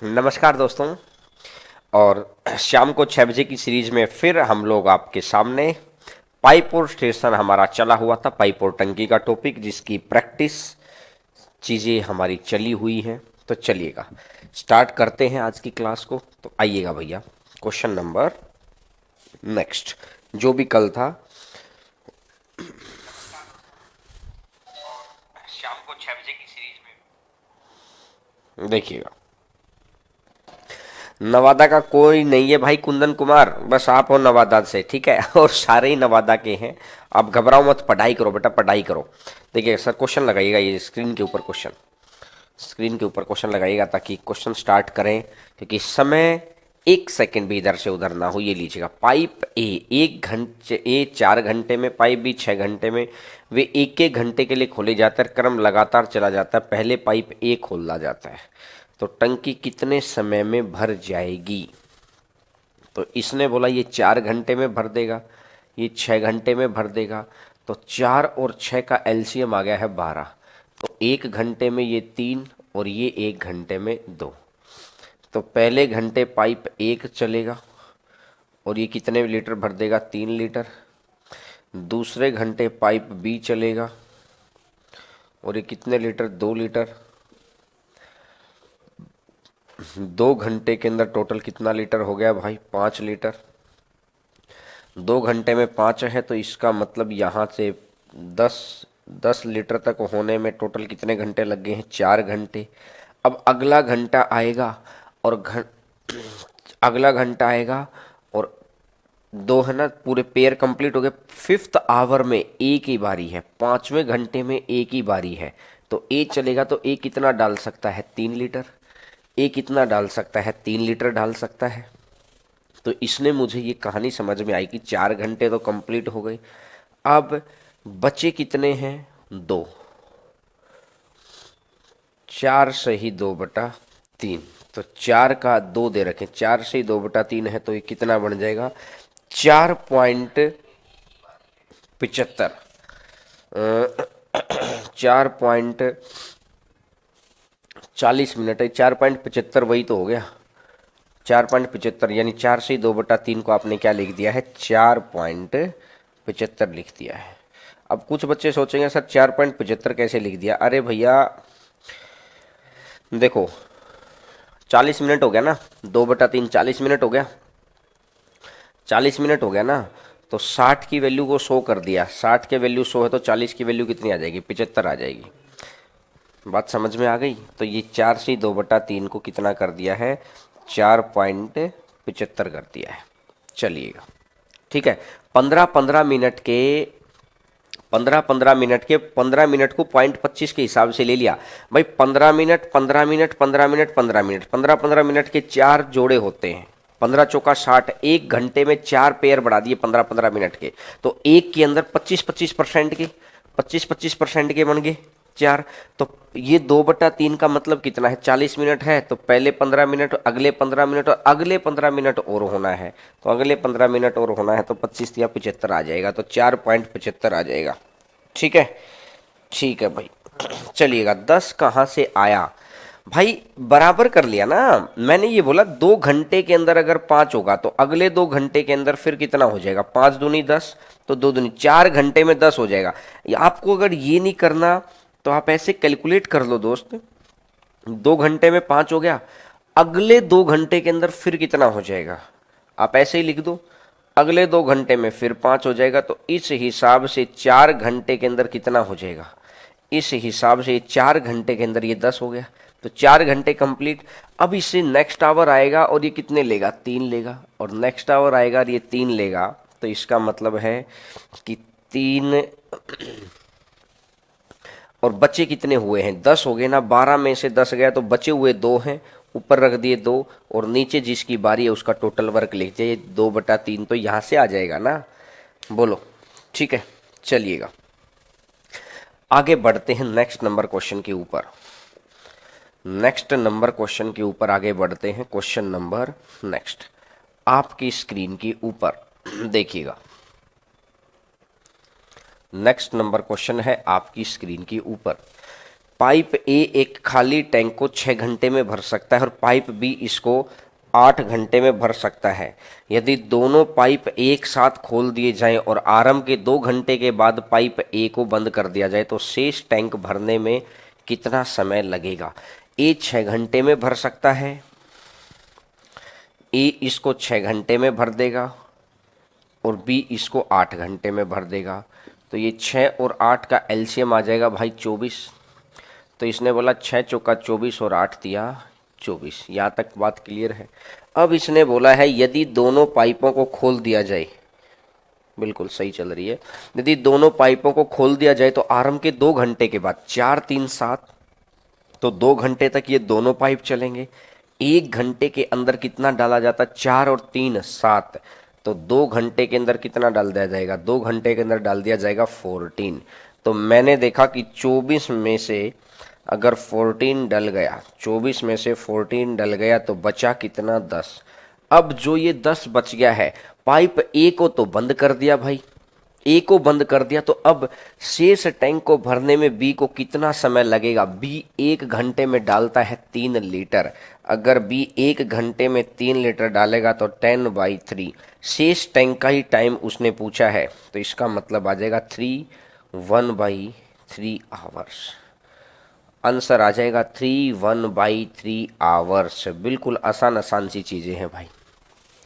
नमस्कार दोस्तों। और शाम को 6 बजे की सीरीज में फिर हम लोग आपके सामने पाइप और स्टेशन हमारा चला हुआ था, पाइप और टंकी का टॉपिक जिसकी प्रैक्टिस चीज़ें हमारी चली हुई हैं। तो चलिएगा स्टार्ट करते हैं आज की क्लास को। तो आइएगा भैया, क्वेश्चन नंबर नेक्स्ट जो भी कल था। शाम को 6 बजे की सीरीज में देखिएगा, नवादा का कोई नहीं है भाई, कुंदन कुमार बस आप हो नवादा से, ठीक है। और सारे ही नवादा के हैं। आप घबराओ मत, पढ़ाई करो बेटा, पढ़ाई करो। देखिए सर, क्वेश्चन लगाइएगा, ये स्क्रीन के ऊपर क्वेश्चन, स्क्रीन के ऊपर क्वेश्चन लगाइएगा ताकि क्वेश्चन स्टार्ट करें, क्योंकि समय 1 सेकंड भी इधर से उधर ना हो। ये लीजिएगा, पाइप ए 1 घंटे, ए 4 घंटे में, पाइप बी 6 घंटे में, वे एक एक घंटे के लिए खोले जाते हैं। क्रम लगातार चला जाता है, पहले पाइप ए खोला जाता है। तो टंकी कितने समय में भर जाएगी? तो इसने बोला ये 4 घंटे में भर देगा, ये 6 घंटे में भर देगा। तो 4 और 6 का एलसीएम आ गया है 12। तो 1 घंटे में ये 3 और ये 1 घंटे में 2। तो पहले घंटे पाइप 1 चलेगा और ये कितने लीटर भर देगा? 3 लीटर। दूसरे घंटे पाइप बी चलेगा और ये कितने लीटर? 2 लीटर। 2 घंटे के अंदर टोटल कितना लीटर हो गया भाई? 5 लीटर। 2 घंटे में 5 है तो इसका मतलब यहाँ से 10 लीटर तक होने में टोटल कितने घंटे लग गए हैं? 4 घंटे। अब अगला घंटा आएगा और अगला घंटा आएगा और 2 है ना, पूरे पेयर कंप्लीट हो गए। 5th आवर में एक ही बारी है, 5वें घंटे में एक ही बारी है। तो ए चलेगा तो ए कितना डाल सकता है? 3 लीटर। ए कितना डाल सकता है? 3 लीटर डाल सकता है। तो इसने मुझे ये कहानी समझ में आई कि 4 घंटे तो कंप्लीट हो गए। अब बचे कितने हैं? 2। 4 से ही 2/3। तो 4 का 2 दे रखे, 4 से ही 2/3 है तो ये कितना बन जाएगा? 4.75। 4.40 मिनट है, 4.75 वही तो हो गया। 4.75 यानी 4 से 2/3 को आपने क्या लिख दिया है? 4.75 लिख दिया है। अब कुछ बच्चे सोचेंगे सर 4.75 कैसे लिख दिया? अरे भैया देखो, 40 मिनट हो गया ना, 2/3 40 मिनट हो गया, 40 मिनट हो गया ना। तो 60 की वैल्यू को 100 कर दिया, 60 के वैल्यू 100 है तो 40 की वैल्यू कितनी आ जाएगी? 75 आ जाएगी। बात समझ में आ गई? तो ये 4 से 2/3 को कितना कर दिया है? 4.75 कर दिया है। चलिएगा ठीक है। 15-15 मिनट के 15 मिनट को 0.25 के हिसाब से ले लिया भाई। 15 minute 15 minute 15 minute 15 minute, 15-15 minute के 4 जोड़े होते हैं। 15 चौका 60, 1 घंटे में 4 पेयर बढ़ा दिए 15-15 मिनट के। तो एक के अंदर 25-25% के, 25-25% के बन गए 4। तो ये 2/3 का मतलब कितना है? 40 मिनट है तो पहले 15 मिनट, अगले 15 मिनट और अगले 15 मिनट और होना है। तो अगले 15 मिनट और होना है तो 25 या 75 आ जाएगा। तो 4.75 आ जाएगा। ठीक है, ठीक है भाई। चलिएगा, 10 कहाँ से आया भाई? बराबर कर लिया ना। मैंने ये बोला 2 घंटे के अंदर अगर 5 होगा तो अगले 2 घंटे के अंदर फिर कितना हो जाएगा? 5 दूनी 10, तो 2 दूनी 4 घंटे में 10 हो जाएगा। आपको अगर ये नहीं करना तो आप ऐसे कैलकुलेट कर लो दोस्त। 2 घंटे में 5 हो गया, अगले 2 घंटे के अंदर फिर कितना हो जाएगा? आप ऐसे ही लिख दो, अगले 2 घंटे में फिर 5 हो जाएगा। तो इस हिसाब से 4 घंटे के अंदर कितना हो जाएगा? इस हिसाब से 4 घंटे के अंदर ये 10 हो गया। तो 4 घंटे कंप्लीट। अब इससे नेक्स्ट आवर आएगा और ये कितने लेगा? 3 लेगा। और नेक्स्ट आवर आएगा और ये 3 लेगा। तो इसका मतलब है कि 3 और बचे कितने हुए हैं? 10 हो गए ना। 12 में से 10 गया तो बचे हुए 2 हैं, ऊपर रख दिए 2 और नीचे जिसकी बारी है उसका टोटल वर्क लिख दिया। 2/3 तो यहाँ से आ जाएगा ना, बोलो। ठीक है, चलिएगा आगे बढ़ते हैं नेक्स्ट नंबर क्वेश्चन के ऊपर। नेक्स्ट नंबर क्वेश्चन के ऊपर आगे बढ़ते हैं। क्वेश्चन नंबर नेक्स्ट आपकी स्क्रीन के ऊपर देखिएगा। नेक्स्ट नंबर क्वेश्चन है आपकी स्क्रीन के ऊपर पाइप ए एक खाली टैंक को 6 घंटे में भर सकता है और पाइप बी इसको 8 घंटे में भर सकता है। यदि दोनों पाइप एक साथ खोल दिए जाएं और आरंभ के 2 घंटे के बाद पाइप ए को बंद कर दिया जाए तो शेष टैंक भरने में कितना समय लगेगा। ए 6 घंटे में भर सकता है, ए इसको 6 घंटे में भर देगा और बी इसको 8 घंटे में भर देगा। तो ये 6 और 8 का एलसीएम आ जाएगा भाई 24। तो इसने बोला 6 चौका 24 और 8 दिया 24। यहाँ तक बात क्लियर है। अब इसने बोला है यदि दोनों पाइपों को खोल दिया जाए, बिल्कुल सही चल रही है, यदि दोनों पाइपों को खोल दिया जाए तो आरंभ के 2 घंटे के बाद 4 3 7, तो 2 घंटे तक ये दोनों पाइप चलेंगे। 1 घंटे के अंदर कितना डाला जाता, 4 और 3 7, तो 2 घंटे के अंदर कितना डाल दिया जाएगा, 2 घंटे के अंदर डाल दिया जाएगा 14। तो मैंने देखा कि 24 में से अगर 14 डल गया, 24 में से 14 डल गया तो बचा कितना, 10। अब जो ये 10 बच गया है, पाइप ए को तो बंद कर दिया भाई, ए को बंद कर दिया, तो अब शेष टैंक को भरने में बी को कितना समय लगेगा। बी 1 घंटे में डालता है 3 लीटर। अगर बी 1 घंटे में 3 लीटर डालेगा तो 10/3 शेष टैंक का ही टाइम उसने पूछा है, तो इसका मतलब आ जाएगा 1/3 आवर्स। आंसर आ जाएगा 1/3 आवर्स। बिल्कुल आसान आसान सी चीजें हैं भाई।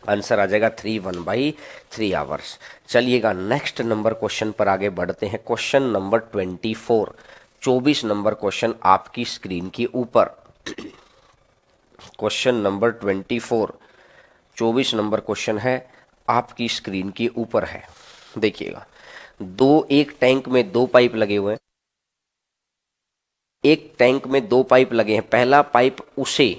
आंसर आ जाएगा 1/3 आवर्स। चलिएगा नेक्स्ट नंबर क्वेश्चन पर आगे बढ़ते हैं। क्वेश्चन नंबर 24, 24 नंबर क्वेश्चन आपकी स्क्रीन के ऊपर। क्वेश्चन नंबर 24, 24 नंबर क्वेश्चन है, आपकी स्क्रीन के ऊपर है। देखिएगा, एक टैंक में 2 पाइप लगे हुए हैं। एक टैंक में 2 पाइप लगे हैं। पहला पाइप उसे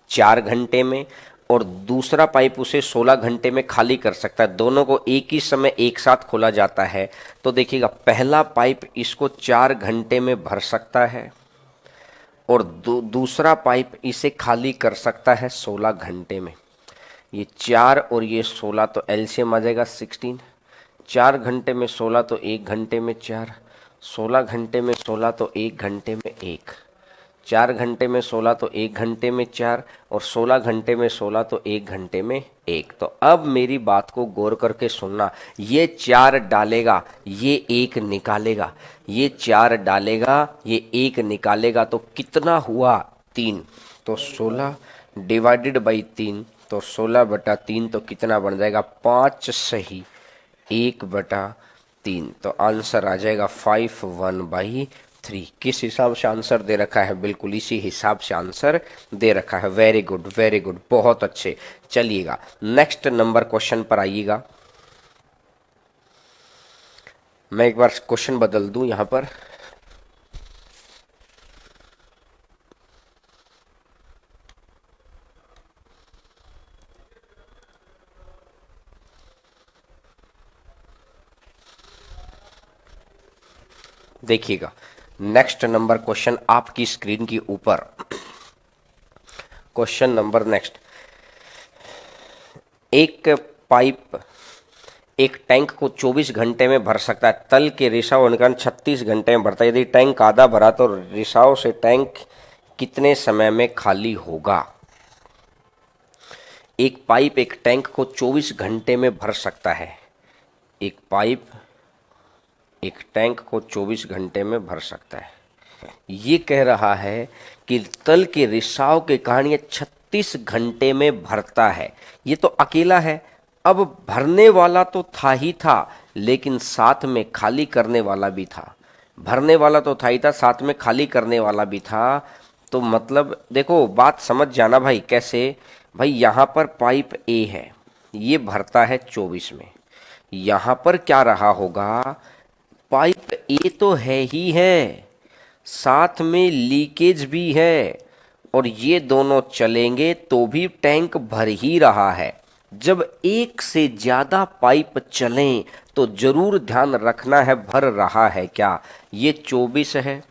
4 घंटे में और दूसरा पाइप उसे 16 घंटे में खाली कर सकता है। दोनों को एक ही समय एक साथ खोला जाता है। तो देखिएगा, पहला पाइप इसको 4 घंटे में भर सकता है और दूसरा पाइप इसे खाली कर सकता है 16 घंटे में। ये 4 और ये 16, तो एलसीएम आ जाएगा 16। 4 घंटे में 16 तो 1 घंटे में 4, 16 घंटे में 16 तो 1 घंटे में 1, 4 घंटे में 16 तो 1 घंटे में 4 और 16 घंटे में 16 तो 1 घंटे में 1। तो अब मेरी बात को गौर करके सुनना, ये 4 डालेगा, ये 1 निकालेगा, ये 4 डालेगा, ये 1 निकालेगा, तो कितना हुआ, 3। तो 16 डिवाइडेड बाई 3, तो 16/3, तो कितना बन जाएगा, 5 सही 1/3। तो आंसर आ जाएगा 5/1/3। किस हिसाब से आंसर दे रखा है, बिल्कुल इसी हिसाब से आंसर दे रखा है। वेरी गुड, वेरी गुड, बहुत अच्छे। चलिएगा नेक्स्ट नंबर क्वेश्चन पर आइएगा। मैं एक बार क्वेश्चन बदल दूं यहां पर। देखिएगा, नेक्स्ट नंबर क्वेश्चन आपकी स्क्रीन के ऊपर। क्वेश्चन नंबर नेक्स्ट, एक पाइप एक टैंक को 24 घंटे में भर सकता है। तल के रिसाव अनुकरण 36 घंटे में भरता है। यदि टैंक आधा भरा तो रिसाव से टैंक कितने समय में खाली होगा। एक पाइप एक टैंक को 24 घंटे में भर सकता है। एक पाइप एक टैंक को 24 घंटे में भर सकता है। ये कह रहा है कि तल के रिसाव के कारण ये 36 घंटे में भरता है। ये तो अकेला है। अब भरने वाला तो था ही था, लेकिन साथ में खाली करने वाला भी था। भरने वाला तो था ही था, साथ में खाली करने वाला भी था। तो मतलब देखो, बात समझ जाना भाई। कैसे भाई, यहां पर पाइप ए है, ये भरता है 24 में। यहां पर क्या रहा होगा, पाइप ए तो है ही है, साथ में लीकेज भी है, और ये दोनों चलेंगे तो भी टैंक भर ही रहा है। जब एक से ज्यादा पाइप चलें तो जरूर ध्यान रखना है भर रहा है क्या। ये 24 है,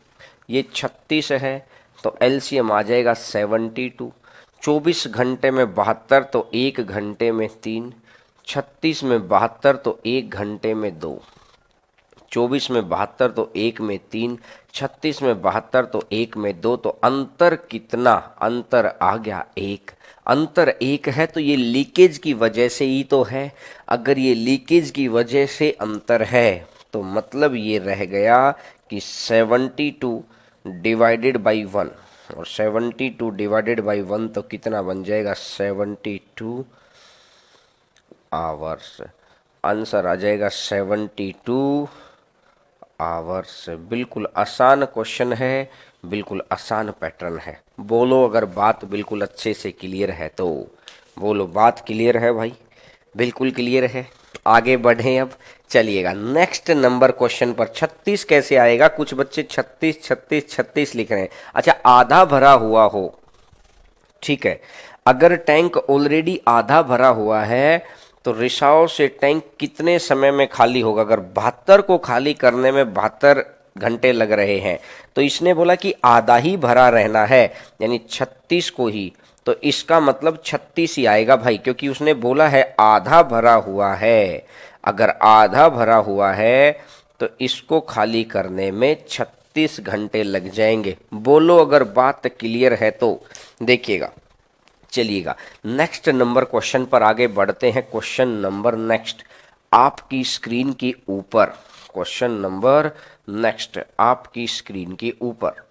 ये 36 है, तो एलसीएम आ जाएगा 72। 24 घंटे में 72, तो 1 घंटे में 3, 36 में 72, तो 1 घंटे में 2। 24 में 72 तो 1 में 3, 36 में 72 तो 1 में 2, तो अंतर कितना? अंतर आ गया 1। अंतर 1 है तो ये लीकेज की वजह से ही तो है। अगर ये लीकेज की वजह से अंतर है तो मतलब ये रह गया कि 72 डिवाइडेड बाई 1, और 72 डिवाइडेड बाई 1 तो कितना बन जाएगा? 72 आवर्स। आंसर आ जाएगा 72 आवर्स। बिल्कुल आसान क्वेश्चन है, बिल्कुल आसान पैटर्न है। बोलो अगर बात बिल्कुल अच्छे से क्लियर है तो। बोलो बात क्लियर है भाई? बिल्कुल क्लियर है। आगे बढ़ें अब। चलिएगा नेक्स्ट नंबर क्वेश्चन पर। 36 कैसे आएगा? कुछ बच्चे 36 36 36 लिख रहे हैं। अच्छा, आधा भरा हुआ हो, ठीक है। अगर टैंक ऑलरेडी आधा भरा हुआ है तो रिसाव से टैंक कितने समय में खाली होगा? अगर 72 को खाली करने में 72 घंटे लग रहे हैं तो इसने बोला कि आधा ही भरा रहना है, यानी 36 को ही, तो इसका मतलब 36 ही आएगा भाई, क्योंकि उसने बोला है आधा भरा हुआ है। अगर आधा भरा हुआ है तो इसको खाली करने में 36 घंटे लग जाएंगे। बोलो अगर बात क्लियर है तो। देखिएगा, चलिएगा नेक्स्ट नंबर क्वेश्चन पर आगे बढ़ते हैं। क्वेश्चन नंबर नेक्स्ट आपकी स्क्रीन के ऊपर। क्वेश्चन नंबर नेक्स्ट आपकी स्क्रीन के ऊपर।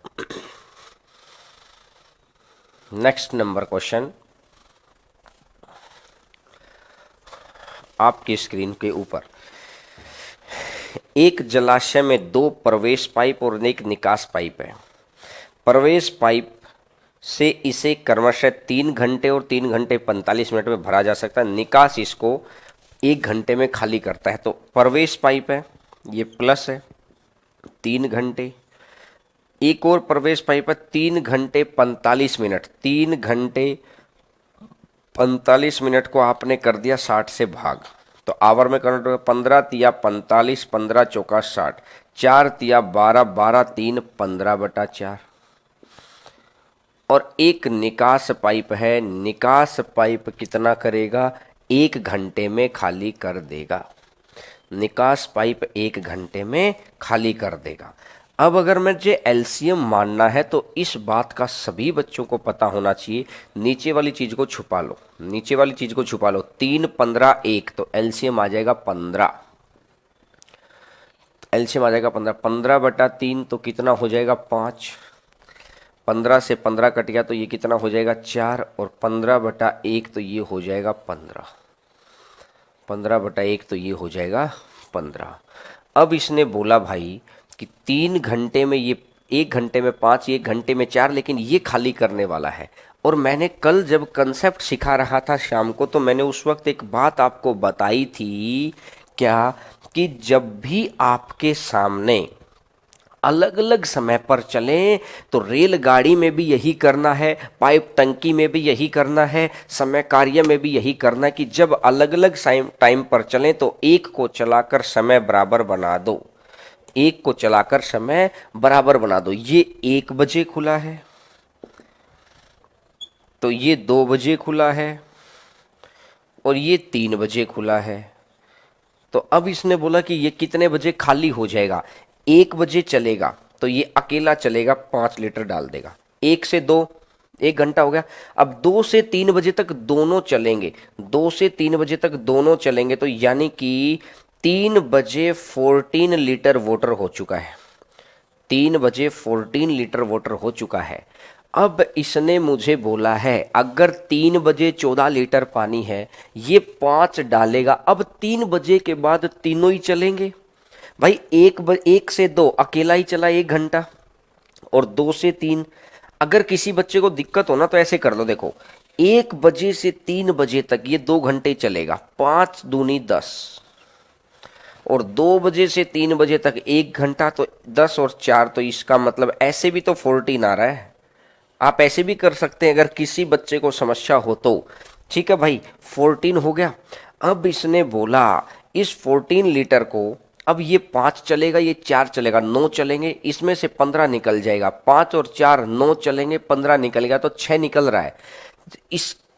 नेक्स्ट नंबर क्वेश्चन आपकी स्क्रीन के ऊपर। एक जलाशय में 2 प्रवेश पाइप और एक निकास पाइप है। प्रवेश पाइप से इसे क्रमशः 3 घंटे और 3 घंटे 45 मिनट में भरा जा सकता है। निकास इसको 1 घंटे में खाली करता है। तो प्रवेश पाइप है, ये प्लस है 3 घंटे। एक और प्रवेश पाइप है 3 घंटे 45 मिनट। 3 घंटे 45 मिनट को आपने कर दिया 60 से भाग, तो आवर में कन्वर्ट होगा। 15 तिया 45, 15 चौका 60, 4 तिया 12, 12 3 15/4। और एक निकास पाइप है। निकास पाइप कितना करेगा? 1 घंटे में खाली कर देगा। निकास पाइप 1 घंटे में खाली कर देगा। अब अगर मुझे एलसीएम मानना है तो इस बात का सभी बच्चों को पता होना चाहिए। नीचे वाली चीज को छुपा लो, नीचे वाली चीज को छुपा लो। 3 15 1, तो एलसीएम आ जाएगा 15। एलसीएम आ जाएगा 15। 15/3 तो कितना हो जाएगा? 5। 15 से 15 कट गया तो ये कितना हो जाएगा? 4। और 15/1 तो ये हो जाएगा 15। 15/1 तो ये हो जाएगा 15। अब इसने बोला भाई कि 3 घंटे में ये, 1 घंटे में 5, 1 घंटे में 4, लेकिन ये खाली करने वाला है। और मैंने कल जब कंसेप्ट सिखा रहा था शाम को, तो मैंने उस वक्त एक बात आपको बताई थी, क्या कि जब भी आपके सामने अलग अलग समय पर चलें तो रेलगाड़ी में भी यही करना है, पाइप टंकी में भी यही करना है, समय कार्य में भी यही करना है कि जब अलग अलग टाइम पर चलें तो एक को चलाकर समय बराबर बना दो। एक को चलाकर समय बराबर बना दो। ये 1 बजे खुला है तो ये 2 बजे खुला है और ये 3 बजे खुला है। तो अब इसने बोला कि ये कितने बजे खाली हो जाएगा? 1 बजे चलेगा तो ये अकेला चलेगा, 5 लीटर डाल देगा। 1 से 2, 1 घंटा हो गया। अब 2 से 3 बजे तक दोनों चलेंगे। 2 से 3 बजे तक दोनों चलेंगे तो यानी कि 3 बजे 14 लीटर वाटर हो चुका है। 3 बजे 14 लीटर वाटर हो चुका है। अब इसने मुझे बोला है अगर 3 बजे 14 लीटर पानी है, ये 5 डालेगा। अब 3 बजे के बाद तीनों ही चलेंगे भाई। 1 से 2 अकेला ही चला 1 घंटा, और 2 से 3। अगर किसी बच्चे को दिक्कत हो ना तो ऐसे कर लो, देखो 1 बजे से 3 बजे तक ये 2 घंटे चलेगा, 5 दूनी 10, और 2 बजे से 3 बजे तक 1 घंटा, तो 10 और 4, तो इसका मतलब ऐसे भी तो 14 आ रहा है। आप ऐसे भी कर सकते हैं अगर किसी बच्चे को समस्या हो तो। ठीक है भाई, 14 हो गया। अब इसने बोला इस 14 लीटर को, अब ये 5 चलेगा, ये 4 चलेगा, 9 चलेंगे, इसमें से 15 निकल जाएगा। 5 और 4 9 चलेंगे, 15 निकलेगा, तो 6 निकल रहा है।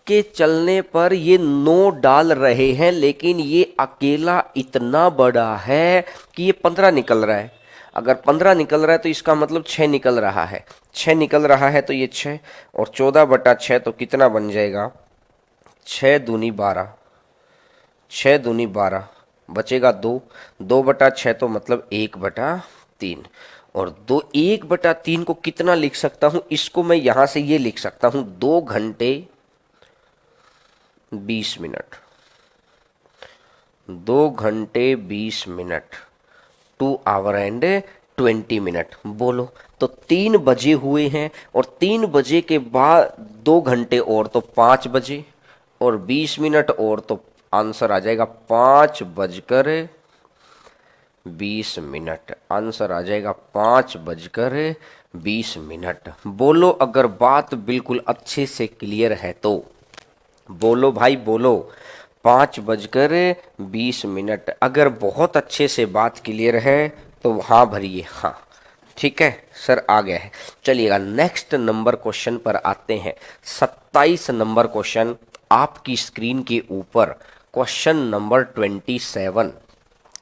के चलने पर ये 9 डाल रहे हैं, लेकिन ये अकेला इतना बड़ा है कि ये 15 निकल रहा है। अगर 15 निकल रहा है तो इसका मतलब 6 निकल रहा है। 6 निकल रहा है तो ये 6 और 14/6 तो कितना बन जाएगा? 6 दूनी 12, 6 दूनी 12, बचेगा 2, 2/6 तो मतलब 1/3। और 1/3 को कितना लिख सकता हूं? इसको मैं यहां से ये लिख सकता हूं 2 घंटे 20 मिनट, 2 घंटे 20 मिनट, 2 आवर एंड 20 मिनट। बोलो, तो 3 बजे हुए हैं और 3 बजे के बाद 2 घंटे और तो 5 बजे और 20 मिनट और तो आंसर आ जाएगा 5:20। आंसर आ जाएगा 5:20। बोलो अगर बात बिल्कुल अच्छे से क्लियर है तो, बोलो भाई बोलो, 5:20। अगर बहुत अच्छे से बात क्लियर है तो हाँ भरिए हाँ। ठीक है सर, आ गया है। चलिएगा नेक्स्ट नंबर क्वेश्चन पर आते हैं। 27 नंबर क्वेश्चन आपकी स्क्रीन के ऊपर, क्वेश्चन नंबर 27।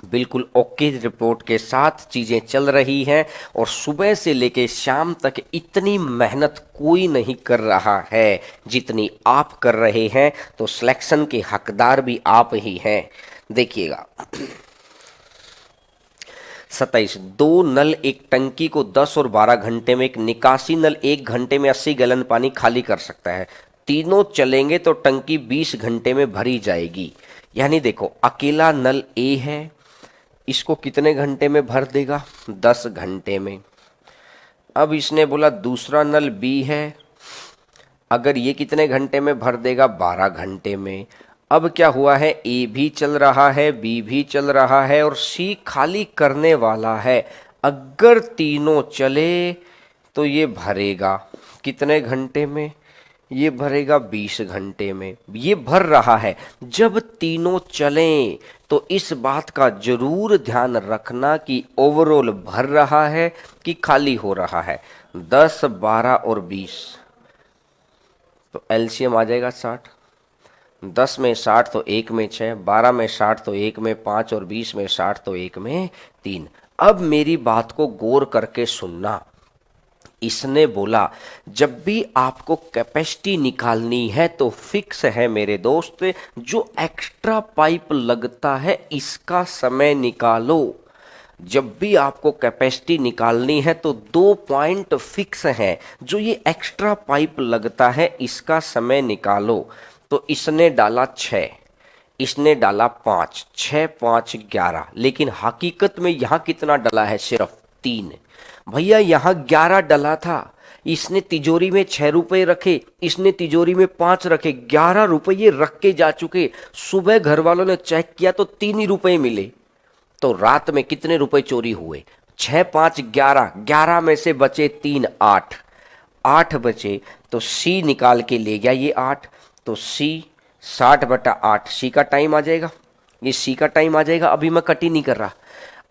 बिल्कुल ओके रिपोर्ट के साथ चीजें चल रही हैं और सुबह से लेके शाम तक इतनी मेहनत कोई नहीं कर रहा है जितनी आप कर रहे हैं, तो सिलेक्शन के हकदार भी आप ही हैं। देखिएगा 27, 2 नल एक टंकी को 10 और 12 घंटे में, एक निकासी नल 1 घंटे में 80 गैलन पानी खाली कर सकता है। तीनों चलेंगे तो टंकी 20 घंटे में भरी जाएगी। यानी देखो, अकेला नल ए है, इसको कितने घंटे में भर देगा? 10 घंटे में। अब इसने बोला दूसरा नल बी है, अगर ये कितने घंटे में भर देगा? 12 घंटे में। अब क्या हुआ है? ए भी चल रहा है, बी भी चल रहा है और सी खाली करने वाला है। अगर तीनों चले तो ये भरेगा कितने घंटे में? ये भरेगा 20 घंटे में। ये भर रहा है। जब तीनों चलें तो इस बात का जरूर ध्यान रखना कि ओवरऑल भर रहा है कि खाली हो रहा है। 10, 12 और 20, तो एलसीएम आ जाएगा 60। 10 में 60 तो 1 में 6, 12 में 60 तो 1 में 5 और 20 में 60 तो 1 में 3। अब मेरी बात को गौर करके सुनना। इसने बोला जब भी आपको कैपेसिटी निकालनी है तो फिक्स है मेरे दोस्त, जो एक्स्ट्रा पाइप लगता है इसका समय निकालो। जब भी आपको कैपेसिटी निकालनी है तो 2 पॉइंट फिक्स हैं, जो ये एक्स्ट्रा पाइप लगता है इसका समय निकालो। तो इसने डाला 6, इसने डाला 5, 6, 5, 11, लेकिन हकीकत में यहां कितना डला है? सिर्फ 3। भैया यहां 11 डला था, इसने तिजोरी में 6 रुपए रखे, इसने तिजोरी में 5 रखे, 11 रुपए ये रख के जा चुके। सुबह घर वालों ने चेक किया तो 3 ही रुपए मिले। तो रात में कितने रुपए चोरी हुए? 6, 5, 11, 11 में से बचे 3, 8, 8 बचे। तो सी निकाल के ले गया ये 8, तो सी 60/8 सी का टाइम आ जाएगा। ये सी का टाइम आ जाएगा। अभी मैं कट ही नहीं कर रहा,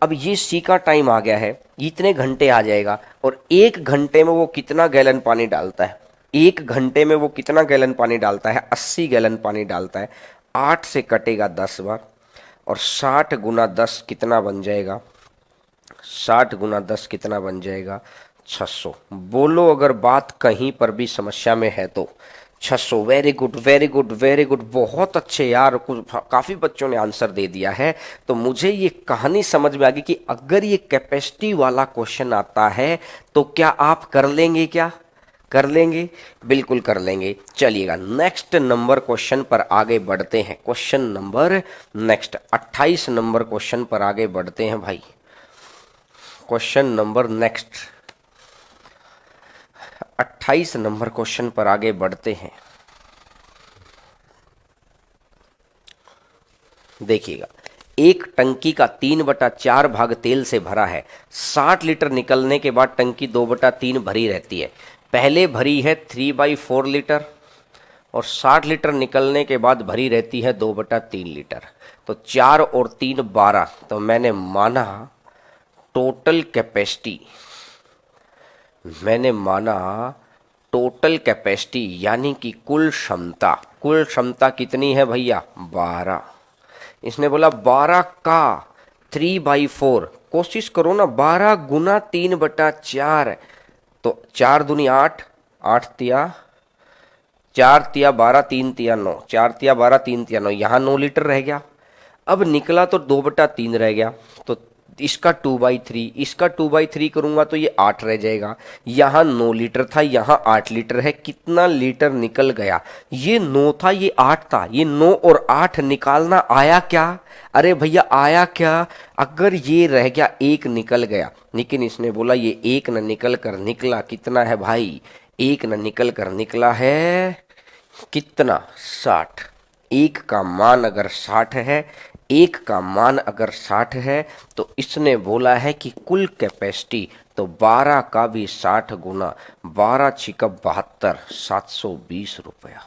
अब ये सी का टाइम आ गया है, इतने घंटे आ जाएगा। और 1 घंटे में वो कितना गैलन पानी डालता है? 1 घंटे में वो कितना गैलन पानी डालता है? 80 गैलन पानी डालता है। 8 से कटेगा 10 बार और 60 गुना 10 कितना बन जाएगा? 60 गुना 10 कितना बन जाएगा? 600। बोलो अगर बात कहीं पर भी समस्या में है तो। 600। Very good very good very good, बहुत अच्छे यार, कुछ काफ़ी बच्चों ने आंसर दे दिया है। तो मुझे ये कहानी समझ में आ गई कि अगर ये कैपेसिटी वाला क्वेश्चन आता है तो क्या आप कर लेंगे? क्या कर लेंगे? बिल्कुल कर लेंगे। चलिएगा नेक्स्ट नंबर क्वेश्चन पर आगे बढ़ते हैं। Question number next 28 number question पर आगे बढ़ते हैं भाई। Question number next 28 number question पर आगे बढ़ते हैं। देखिएगा, एक टंकी का 3/4 भाग तेल से भरा है। 60 लीटर निकलने के बाद टंकी 2/3 भरी रहती है। पहले भरी है 3/4 लीटर और 60 लीटर निकलने के बाद भरी रहती है 2/3 लीटर। तो 4 और 3 12। तो मैंने माना टोटल कैपेसिटी, मैंने माना टोटल कैपेसिटी यानी कि कुल क्षमता कुल क्षमता कितनी है भैया? 12। इसने बोला 12 का 3/4, कोशिश करो ना, 12 गुना 3/4, तो 4 दूनी 8, 8 तिया 4 तिया 12, 3 तिया 9, 4 तिया 12, 3 तिया 9, यहाँ 9 लीटर रह गया। अब निकला तो 2/3 रह गया, तो इसका 2/3, इसका 2/3 करूंगा तो ये 8 रह जाएगा। यहाँ 9 लीटर था, यहाँ 8 लीटर है, कितना लीटर निकल गया? ये 9 था, ये 8 था, ये 9 और 8 निकालना आया क्या? अरे भैया आया क्या? अगर ये रह गया, एक निकल गया, लेकिन इसने बोला ये एक न निकल कर निकला कितना है भाई? एक न निकल कर निकला है कितना? 60। एक का मान अगर 60 है, एक का मान अगर 60 है, तो इसने बोला है कि कुल कैपेसिटी, तो 12 का भी 60 गुना 12 छिका 72, 720 रुपया।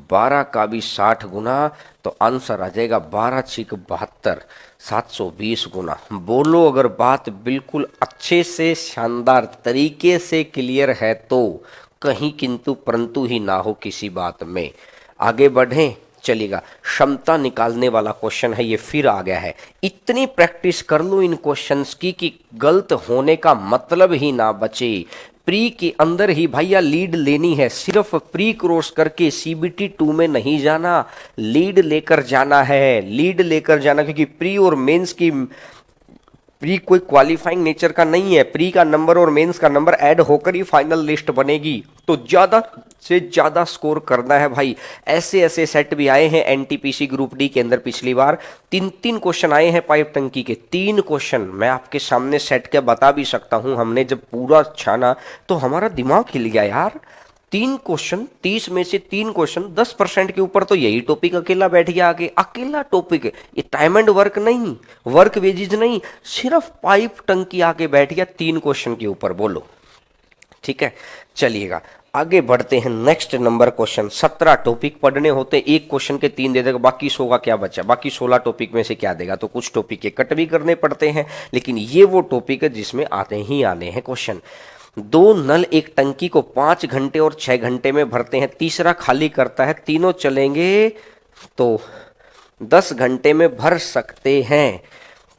12 का भी 60 गुना, तो आंसर आ जाएगा 12 छिक 72, 720 गुना। बोलो अगर बात बिल्कुल अच्छे से शानदार तरीके से क्लियर है तो, कहीं किंतु परंतु ही ना हो किसी बात में। आगे बढ़ें, चलिएगा। क्षमता निकालने वाला क्वेश्चन है, ये फिर आ गया है। इतनी प्रैक्टिस कर लो इन क्वेश्चंस की कि गलत होने का मतलब ही ना बचे। प्री के अंदर ही भैया लीड लेनी है, सिर्फ प्री क्रॉस करके सीबीटी 2 में नहीं जाना, लीड लेकर जाना है, लीड लेकर जाना, क्योंकि प्री और मेंस की, प्री कोई क्वालिफाइंग नेचर का नहीं है, प्री का नंबर और मेंस का नंबर ऐड होकर ही फाइनल लिस्ट बनेगी, तो ज्यादा से ज्यादा स्कोर करना है भाई। ऐसे ऐसे सेट भी आए हैं एनटीपीसी ग्रुप डी के अंदर, पिछली बार 3 क्वेश्चन आए हैं पाइप टंकी के, 3 क्वेश्चन मैं आपके सामने सेट के बता भी सकता हूं। हमने जब पूरा छाना तो हमारा दिमाग हिल गया यार। 3 क्वेश्चन, 30 में से 3 क्वेश्चन, 10% के ऊपर तो यही टॉपिक अकेला बैठ गया आगे, अकेला टॉपिक। ये टाइम एंड वर्क नहीं, वर्क वेजेज नहीं, सिर्फ पाइप टंकी आके बैठ गया 3 क्वेश्चन के ऊपर। बोलो ठीक है, चलिएगा आगे बढ़ते हैं। नेक्स्ट नंबर क्वेश्चन, 17 टॉपिक पढ़ने होते, एक क्वेश्चन के 3 दे देगा, बाकी 100 का क्या बचा? बाकी 16 टॉपिक में से क्या देगा? तो कुछ टॉपिक के कट भी करने पड़ते हैं, लेकिन ये वो टॉपिक है जिसमें आते ही आने हैं क्वेश्चन। 2 नल एक टंकी को 5 घंटे और 6 घंटे में भरते हैं, तीसरा खाली करता है, तीनों चलेंगे तो 10 घंटे में भर सकते हैं।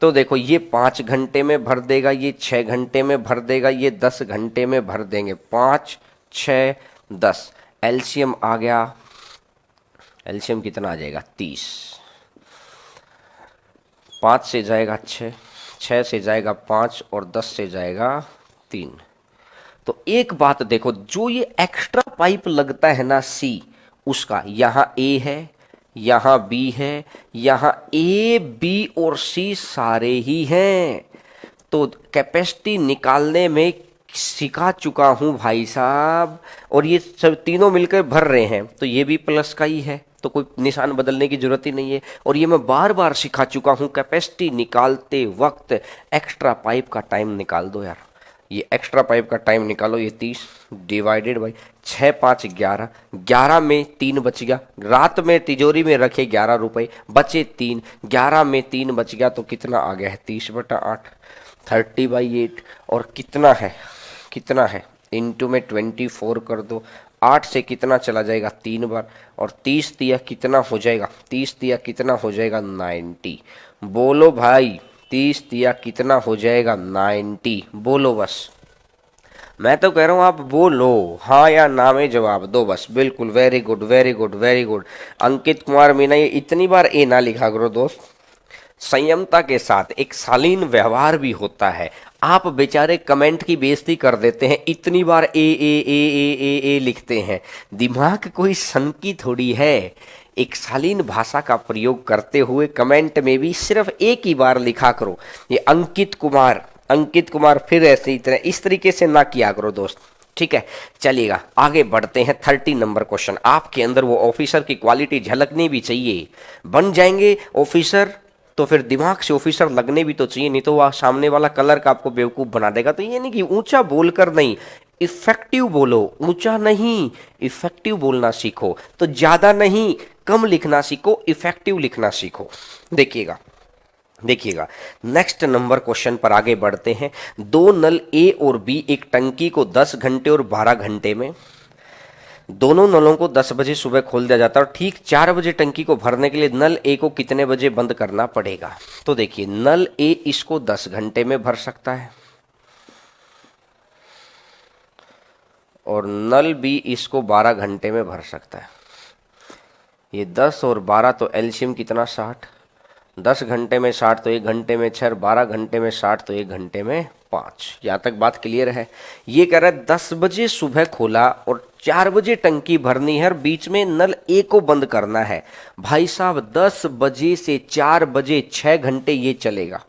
तो देखो ये 5 घंटे में भर देगा, ये 6 घंटे में भर देगा, ये 10 घंटे में भर देंगे। 5, 6, 10, एलसीएम आ गया, एलसीएम कितना आ जाएगा? 30। 5 से जाएगा 6, 6 से जाएगा 5 और 10 से जाएगा 3। तो एक बात देखो, जो ये एक्स्ट्रा पाइप लगता है ना सी, उसका यहाँ ए है, यहाँ बी है, यहाँ ए बी और सी सारे ही हैं। तो कैपेसिटी निकालने में सिखा चुका हूं भाई साहब, और ये सब तीनों मिलकर भर रहे हैं, तो ये भी प्लस का ही है, तो कोई निशान बदलने की जरूरत ही नहीं है। और ये मैं बार बार सिखा चुका हूं, कैपेसिटी निकालते वक्त एक्स्ट्रा पाइप का टाइम निकाल दो यार। ये एक्स्ट्रा पाइप का टाइम निकालो, ये 30 डिवाइडेड बाई 6, 5, 11, 11 में 3 बच गया, रात में तिजोरी में रखे 11 रुपए, बचे 3, 11 में 3 बच गया, तो कितना आ गया है? 30/8, 30/8। और कितना है, कितना है? इंटू में 24 कर दो, 8 से कितना चला जाएगा? 3 बार, और 30 दिया कितना हो जाएगा? 30 दिया कितना हो जाएगा? 90। बोलो भाई, 30 दिया कितना हो जाएगा? 90। बोलो बस, मैं तो कह रहा हूं आप बोलो, हाँ या ना में जवाब दो बस। बिल्कुल, very good very good very good. Ankit Kumar Meena, ये इतनी बार ए ना लिखा करो दोस्त, संयमता के साथ एक शालीन व्यवहार भी होता है। आप बेचारे कमेंट की बेइज्जती कर देते हैं, इतनी बार ए ए ए ए ए ए लिखते हैं। दिमाग कोई सनकी थोड़ी है, एक शालीन भाषा का प्रयोग करते हुए कमेंट में भी सिर्फ एक ही बार लिखा करो। ये अंकित कुमार, अंकित कुमार, फिर ऐसे इस तरीके से ना किया करो दोस्त, ठीक है। चलिएगा आगे बढ़ते हैं। 30 नंबर क्वेश्चन, आपके अंदर वो ऑफिसर की क्वालिटी झलकनी भी चाहिए। बन जाएंगे ऑफिसर तो फिर दिमाग से ऑफिसर लगने भी तो चाहिए, नहीं तो वह सामने वाला कलर का आपको बेवकूफ बना देगा। तो ये नहीं कि ऊंचा बोलकर नहीं, इफेक्टिव बोलो, ऊंचा नहीं, इफेक्टिव बोलना सीखो। तो ज्यादा नहीं, कम लिखना सीखो, इफेक्टिव लिखना सीखो। देखिएगा देखिएगा नेक्स्ट नंबर क्वेश्चन पर आगे बढ़ते हैं। 2 नल ए और बी एक टंकी को 10 घंटे और 12 घंटे में दोनों नलों को 10 बजे सुबह खोल दिया जाता है और ठीक 4 बजे टंकी को भरने के लिए नल ए को कितने बजे बंद करना पड़ेगा। तो देखिए नल ए इसको 10 घंटे में भर सकता है और नल बी इसको 12 घंटे में भर सकता है। ये 10 और 12 तो एलसीएम कितना 60, 10 घंटे में 60 तो 1 घंटे में 6, 12 घंटे में 60 तो 1 घंटे में 5। यहाँ तक बात क्लियर है। ये कह रहा है 10 बजे सुबह खोला और 4 बजे टंकी भरनी है और बीच में नल ए को बंद करना है। भाई साहब 10 बजे से 4 बजे 6 घंटे ये चलेगा।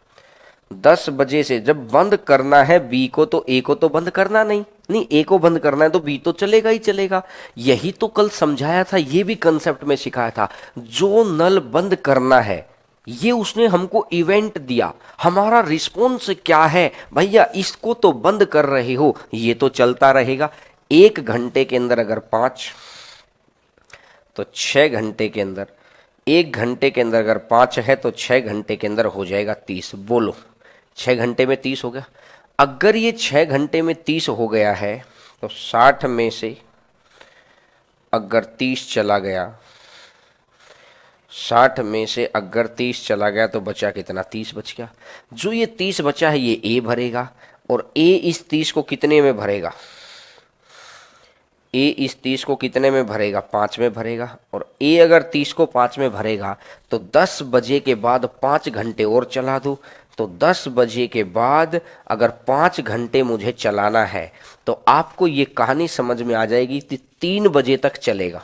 10 बजे से जब बंद करना है बी को तो ए को तो बंद करना नहीं, ए को बंद करना है तो बी तो चलेगा ही चलेगा। यही तो कल समझाया था, ये भी कंसेप्ट में सिखाया था। जो नल बंद करना है ये उसने हमको इवेंट दिया, हमारा रिस्पॉन्स क्या है भैया, इसको तो बंद कर रहे हो, ये तो चलता रहेगा। 1 घंटे के अंदर अगर 5 तो 6 घंटे के अंदर, 1 घंटे के अंदर अगर 5 है तो 6 घंटे के अंदर हो जाएगा 30। बोलो 6 घंटे में 30 हो गया। अगर ये 6 घंटे में 30 हो गया है तो 60 में से अगर 30 चला गया, 60 में से अगर 30 चला गया तो बचा कितना, 30 बच गया। जो ये 30 बचा है ये ए भरेगा और ए इस 30 को कितने में भरेगा, ए इस 30 को कितने में भरेगा, 5 में भरेगा। और ए अगर 30 को 5 में भरेगा तो 10 बजे के बाद 5 घंटे और चला दो, तो 10 बजे के बाद अगर 5 घंटे मुझे चलाना है तो आपको ये कहानी समझ में आ जाएगी कि 3 बजे तक चलेगा।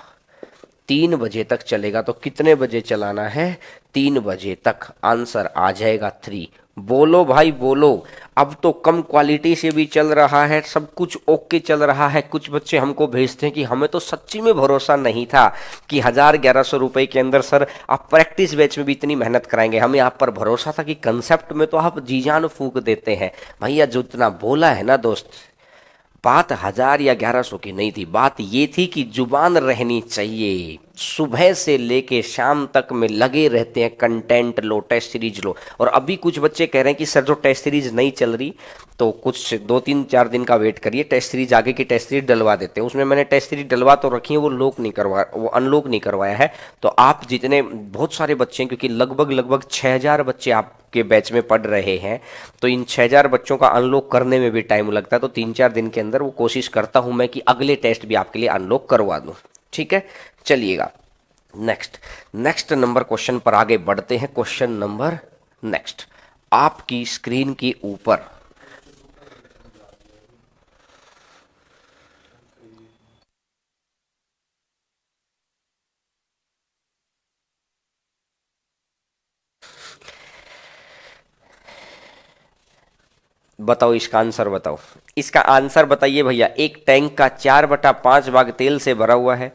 3 बजे तक चलेगा तो कितने बजे चलाना है, 3 बजे तक। आंसर आ जाएगा 3। बोलो भाई बोलो। अब तो कम क्वालिटी से भी चल रहा है, सब कुछ ओके चल रहा है। कुछ बच्चे हमको भेजते हैं कि हमें तो सच्ची में भरोसा नहीं था कि 1000-1100 रुपए के अंदर सर आप प्रैक्टिस बैच में भी इतनी मेहनत कराएंगे। हमें आप पर भरोसा था कि कंसेप्ट में तो आप जी जान फूंक देते हैं। भैया जो इतना बोला है ना दोस्त, बात 1000 या 1100 की नहीं थी, बात ये थी कि जुबान रहनी चाहिए। सुबह से लेके शाम तक में लगे रहते हैं, कंटेंट लो, टेस्ट सीरीज लो। और अभी कुछ बच्चे कह रहे हैं कि सर जो टेस्ट सीरीज नहीं चल रही तो कुछ 2-3-4 दिन का वेट करिए, टेस्ट सीरीज आगे की टेस्ट सीरीज डलवा देते हैं। उसमें मैंने टेस्ट सीरीज डलवा तो रखी है, वो लॉक नहीं करवा, वो अनलॉक नहीं करवाया है। तो आप जितने बहुत सारे बच्चे हैं, क्योंकि लगभग 6000 बच्चे आपके बैच में पढ़ रहे हैं, तो इन 6000 बच्चों का अनलॉक करने में भी टाइम लगता है। तो 3-4 दिन के अंदर वो कोशिश करता हूं मैं कि अगले टेस्ट भी आपके लिए अनलॉक करवा दूं। ठीक है, चलिएगा नेक्स्ट नंबर क्वेश्चन पर आगे बढ़ते हैं। क्वेश्चन नंबर नेक्स्ट आपकी स्क्रीन के ऊपर बताओ, इसका आंसर बताओ। इसका आंसर बताइए भैया। एक टैंक का 4/5 भाग तेल से भरा हुआ है।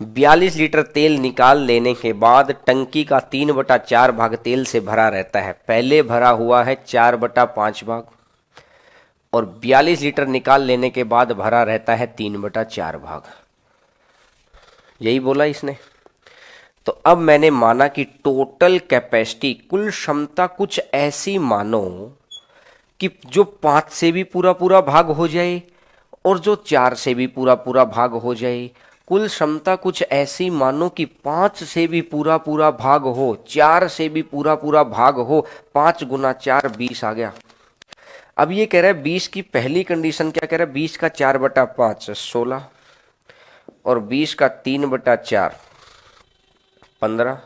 42 लीटर तेल निकाल लेने के बाद टंकी का 3/4 भाग तेल से भरा रहता है। पहले भरा हुआ है 4/5 भाग और 42 लीटर निकाल लेने के बाद भरा रहता है 3/4 भाग। यही बोला इसने। तो अब मैंने माना कि टोटल कैपेसिटी, कुल क्षमता कुछ ऐसी मानो कि जो 5 से भी पूरा पूरा भाग हो जाए और जो 4 से भी पूरा पूरा भाग हो जाए। कुल क्षमता कुछ ऐसी मानो कि 5 से भी पूरा पूरा भाग हो, 4 से भी पूरा पूरा भाग हो। 5 × 4 20 आ गया। अब ये कह रहा है 20 की पहली कंडीशन क्या कह रहा है, 20 का 4/5 16 और 20 का 3/4 15।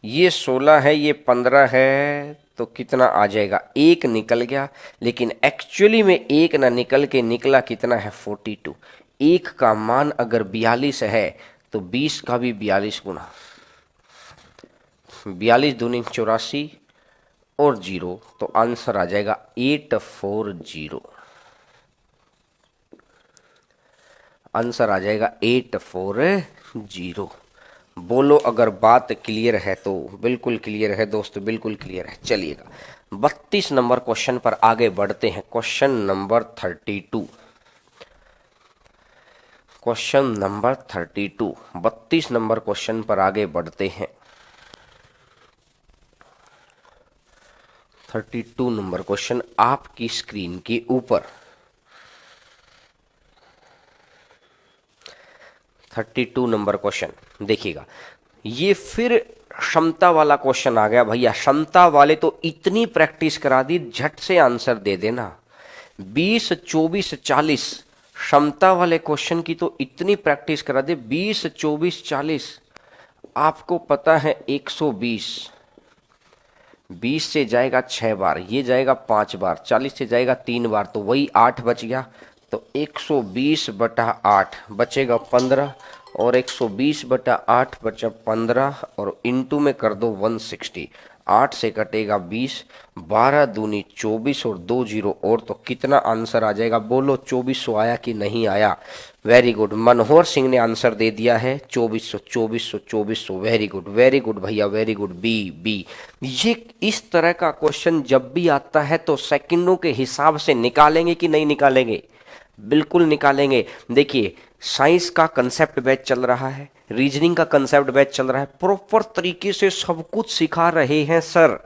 ये 16 है, ये 15 है, तो कितना आ जाएगा, 1 निकल गया। लेकिन एक्चुअली में 1 ना निकल के निकला कितना है, 42। 1 का मान अगर 42 है तो 20 का भी 42 गुना, 42 दूनी 84 और 0, तो आंसर आ जाएगा 840। आंसर आ जाएगा 840। बोलो अगर बात क्लियर है तो। बिल्कुल क्लियर है दोस्तों, बिल्कुल क्लियर है। चलिएगा 32 नंबर क्वेश्चन पर आगे बढ़ते हैं। Question number 32, question number 32, 32 number question पर आगे बढ़ते हैं। 32 नंबर क्वेश्चन आपकी स्क्रीन के ऊपर। 32 नंबर क्वेश्चन देखिएगा, ये फिर क्षमता वाला क्वेश्चन आ गया भैया। क्षमता वाले तो इतनी प्रैक्टिस करा दी, झट से आंसर दे देना। 20, 24, 40 क्षमता वाले क्वेश्चन की तो इतनी प्रैक्टिस करा दे। 20, 24, 40 आपको पता है 120, 20 से जाएगा 6 बार, ये जाएगा 5 बार, 40 से जाएगा 3 बार, तो वही 8 बच गया। तो 120 बटा 8 बचेगा 15, और 120 बटा 8 बचा 15, और इंटू में कर दो 160। 8 से कटेगा 20, 12 दूनी 24 और 2 जीरो और, तो कितना आंसर आ जाएगा बोलो? 2400 आया कि नहीं आया? वेरी गुड, मनोहर सिंह ने आंसर दे दिया है 2400, 2400, 2400। वेरी गुड भैया, वेरी गुड। बी। ये इस तरह का क्वेश्चन जब भी आता है तो सेकंडों के हिसाब से निकालेंगे कि नहीं निकालेंगे? बिल्कुल निकालेंगे। देखिए, साइंस का कंसेप्ट बैच चल रहा है, रीजनिंग का कंसेप्ट बैच चल रहा है, प्रॉपर तरीके से सब कुछ सिखा रहे हैं सर।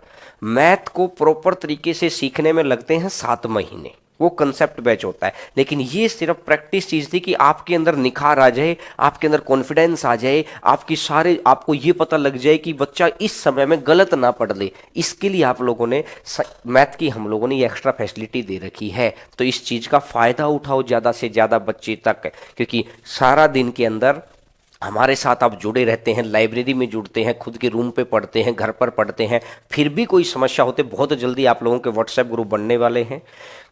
मैथ को प्रॉपर तरीके से सीखने में लगते हैं 7 महीने, वो कंसेप्ट बैच होता है। लेकिन ये सिर्फ प्रैक्टिस चीज थी कि आपके अंदर निखार आ जाए, आपके अंदर कॉन्फिडेंस आ जाए, आपको ये पता लग जाए कि बच्चा इस समय में गलत ना पढ़ ले। इसके लिए आप लोगों ने मैथ की हम लोगों ने ये एक्स्ट्रा फैसिलिटी दे रखी है। तो इस चीज का फायदा उठाओ ज्यादा से ज्यादा बच्चे तक, क्योंकि सारा दिन के अंदर हमारे साथ आप जुड़े रहते हैं, लाइब्रेरी में जुड़ते हैं, खुद के रूम पे पढ़ते हैं, घर पर पढ़ते हैं, फिर भी कोई समस्या होते बहुत जल्दी आप लोगों के व्हाट्सएप ग्रुप बनने वाले हैं।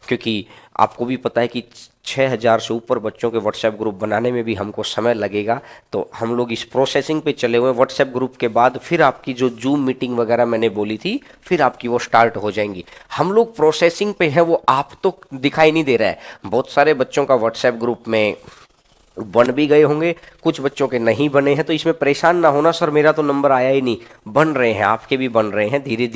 क्योंकि आपको भी पता है कि 6000 से ऊपर बच्चों के व्हाट्सएप ग्रुप बनाने में भी हमको समय लगेगा। तो हम लोग इस प्रोसेसिंग पे चले हुए हैं। व्हाट्सएप ग्रुप के बाद फिर आपकी जो जूम मीटिंग वगैरह मैंने बोली थी, फिर आपकी वो स्टार्ट हो जाएंगी। हम लोग प्रोसेसिंग पे हैं, वो आप तो दिखाई नहीं दे रहा है। बहुत सारे बच्चों का व्हाट्सएप ग्रुप में बन भी गए होंगे, कुछ बच्चों के नहीं बने हैं। तो इसमें परेशान ना होना सर मेरा तो नंबर आया ही नहीं, बन रहे हैं, आपके भी बन रहे हैं। धीरे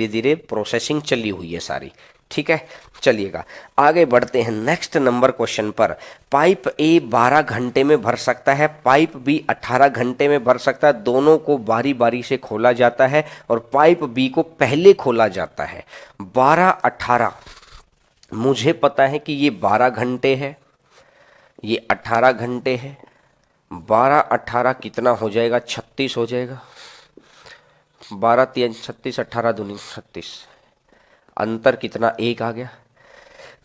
धीरे प्रोसेसिंग चली हुई है सारी, ठीक है। चलिएगा आगे बढ़ते हैं नेक्स्ट नंबर क्वेश्चन पर। पाइप ए 12 घंटे में भर सकता है, पाइप बी 18 घंटे में भर सकता है। दोनों को बारी बारी से खोला जाता है और पाइप बी को पहले खोला जाता है। 12, 18 मुझे पता है कि ये 12 घंटे है, ये 18 घंटे है। 12, 18 कितना हो जाएगा? 36 हो जाएगा। 12, 3, 36, 18 दूनी 36। अंतर कितना? 1 आ गया।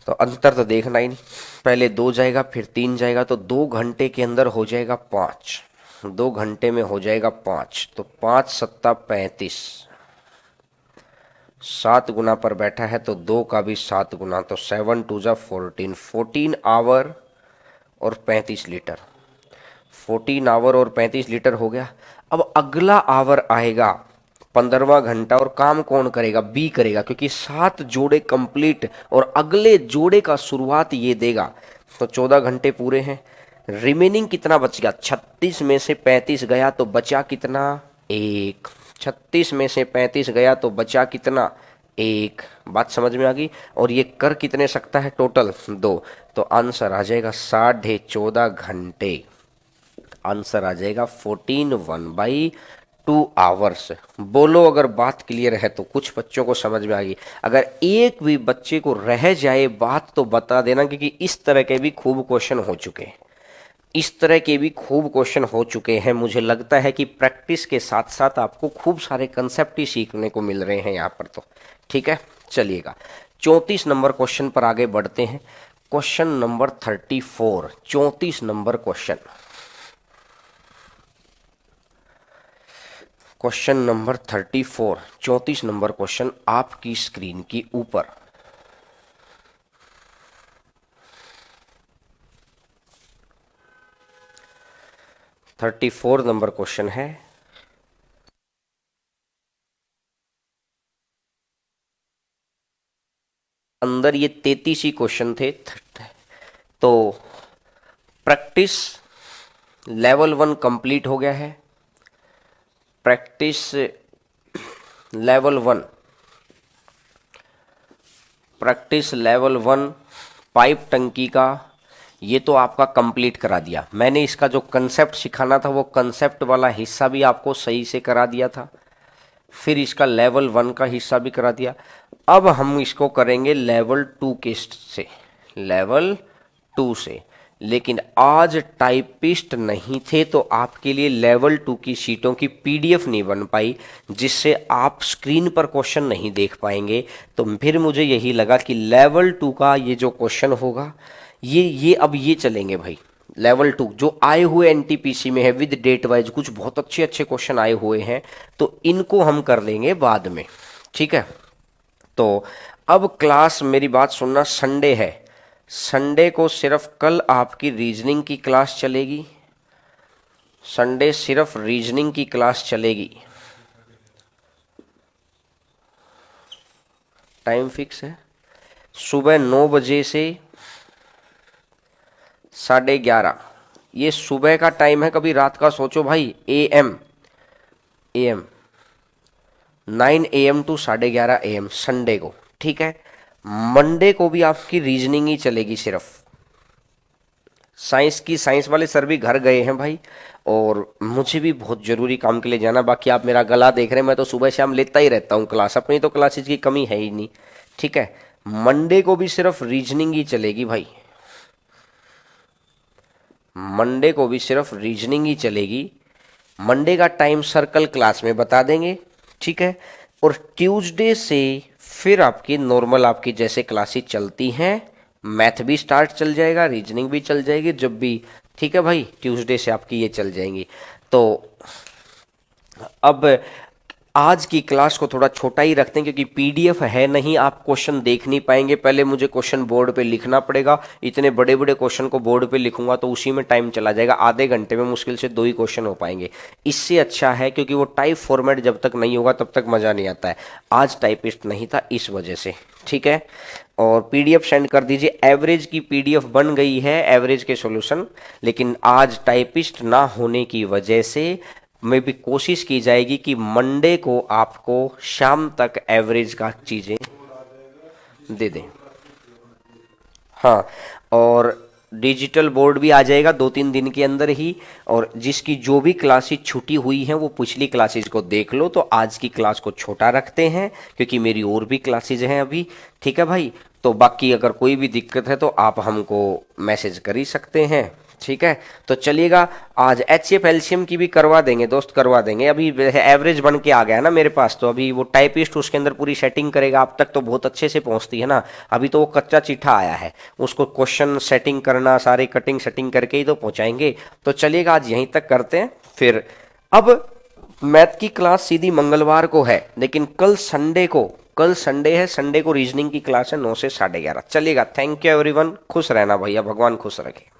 तो अंतर तो देखना ही नहीं, पहले 2 जाएगा फिर 3 जाएगा, तो 2 घंटे के अंदर हो जाएगा 5। 2 घंटे में हो जाएगा 5, तो 5 सत्ता 35। 7 गुना पर बैठा है तो 2 का भी 7 गुना, तो 7 2 जा 14। 14 आवर और 35 लीटर। 14 आवर और 35 लीटर हो गया। अब अगला आवर आएगा 15वां घंटा, और काम कौन करेगा? बी करेगा, क्योंकि 7 जोड़े कंप्लीट और अगले जोड़े का शुरुआत ये देगा। तो 14 घंटे पूरे हैं। रिमेनिंग कितना बच गया? 36 में से 35 गया तो बचा कितना? 1। 36 में से 35 गया तो बचा कितना? 1। बात समझ में आ गई? और ये कर कितने सकता है टोटल? 2। तो आंसर आ जाएगा 14.5 घंटे। आंसर आ जाएगा 14/2 आवर्स। बोलो अगर बात क्लियर है तो। कुछ बच्चों को समझ में आ गई। अगर एक भी बच्चे को रह जाए बात तो बता देना, क्योंकि इस तरह के भी खूब क्वेश्चन हो चुके हैं, इस तरह के भी खूब क्वेश्चन हो चुके हैं। मुझे लगता है कि प्रैक्टिस के साथ साथ आपको खूब सारे कंसेप्ट ही सीखने को मिल रहे हैं यहाँ पर, तो ठीक है। चलिएगा 34 नंबर क्वेश्चन पर आगे बढ़ते हैं। Question number 34, 34 number question. Question number 34, 34 number question आपकी स्क्रीन की ऊपर। थर्टी 34 नंबर क्वेश्चन है। अंदर ये 33 ही क्वेश्चन थे। तो प्रैक्टिस लेवल 1 कंप्लीट हो गया है। Practice level 1, practice level 1 pipe टंकी का ये तो आपका कंप्लीट करा दिया मैंने। इसका जो कंसेप्ट सिखाना था वो कंसेप्ट वाला हिस्सा भी आपको सही से करा दिया था। फिर इसका लेवल 1 का हिस्सा भी करा दिया। अब हम इसको करेंगे लेवल 2 के से, लेवल 2 से। लेकिन आज टाइपिस्ट नहीं थे तो आपके लिए लेवल 2 की शीटों की पीडीएफ नहीं बन पाई, जिससे आप स्क्रीन पर क्वेश्चन नहीं देख पाएंगे। तो फिर मुझे यही लगा कि लेवल 2 का ये जो क्वेश्चन होगा ये अब ये चलेंगे भाई। लेवल 2 जो आए हुए एनटीपीसी में है विद डेट वाइज, कुछ बहुत अच्छे अच्छे क्वेश्चन आए हुए हैं, तो इनको हम कर लेंगे बाद में, ठीक है। तो अब क्लास, मेरी बात सुनना, संडे है, संडे को सिर्फ कल आपकी रीजनिंग की क्लास चलेगी। संडे सिर्फ रीजनिंग की क्लास चलेगी। टाइम फिक्स है, सुबह 9 बजे से 11:30। ये सुबह का टाइम है, कभी रात का सोचो भाई। AM 9 AM to 11:30 AM Sunday को, ठीक है। मंडे को भी आपकी रीजनिंग ही चलेगी सिर्फ। साइंस की, साइंस वाले सर भी घर गए हैं भाई, और मुझे भी बहुत जरूरी काम के लिए जाना। बाकी आप मेरा गला देख रहे हैं, मैं तो सुबह शाम लेता ही रहता हूँ क्लास, अपनी तो क्लासेज की कमी है ही नहीं, ठीक है। मंडे को भी सिर्फ रीजनिंग ही चलेगी भाई, मंडे को भी सिर्फ रीजनिंग ही चलेगी। मंडे का टाइम सर्कल क्लास में बता देंगे, ठीक है। और ट्यूसडे से फिर आपकी नॉर्मल, आपकी जैसे क्लासेस चलती हैं, मैथ भी स्टार्ट चल जाएगा, रीजनिंग भी चल जाएगी जब भी, ठीक है भाई। ट्यूसडे से आपकी ये चल जाएंगी। तो अब आज की क्लास को थोड़ा छोटा ही रखते हैं, क्योंकि पीडीएफ है नहीं, आप क्वेश्चन देख नहीं पाएंगे। पहले मुझे क्वेश्चन बोर्ड पे लिखना पड़ेगा, इतने बड़े बड़े क्वेश्चन को बोर्ड पे लिखूंगा तो उसी में टाइम चला जाएगा। आधे घंटे में मुश्किल से 2 ही क्वेश्चन हो पाएंगे। इससे अच्छा है, क्योंकि वो टाइप फॉर्मेट जब तक नहीं होगा तब तक मज़ा नहीं आता है। आज टाइपिस्ट नहीं था इस वजह से, ठीक है। और पीडीएफ सेंड कर दीजिए। एवरेज की पीडीएफ बन गई है, एवरेज के सॉल्यूशन, लेकिन आज टाइपिस्ट ना होने की वजह से में भी कोशिश की जाएगी कि मंडे को आपको शाम तक एवरेज का चीज़ें दे दें। हाँ, और डिजिटल बोर्ड भी आ जाएगा 2-3 दिन के अंदर ही। और जिसकी जो भी क्लासेज छुट्टी हुई हैं वो पिछली क्लासेज को देख लो। तो आज की क्लास को छोटा रखते हैं, क्योंकि मेरी और भी क्लासेज हैं अभी, ठीक है भाई। तो बाकी अगर कोई भी दिक्कत है तो आप हमको मैसेज कर ही सकते हैं, ठीक है। तो चलिएगा, आज HCF एलसीएम की भी करवा देंगे दोस्त, करवा देंगे। अभी एवरेज बन के आ गया है ना मेरे पास, तो अभी वो टाइपिस्ट उसके अंदर पूरी सेटिंग करेगा। अब तक तो बहुत अच्छे से पहुंचती है ना, अभी तो वो कच्चा चिट्ठा आया है, उसको क्वेश्चन सेटिंग करना, सारे कटिंग सेटिंग करके ही तो पहुंचाएंगे। तो चलिएगा, आज यहीं तक करते हैं। फिर अब मैथ की क्लास सीधी मंगलवार को है, लेकिन कल संडे को, कल संडे है, संडे को रीजनिंग की क्लास है 9 से 11:30। चलिएगा, थैंक यू एवरीवन, खुश रहना भैया, भगवान खुश रखे।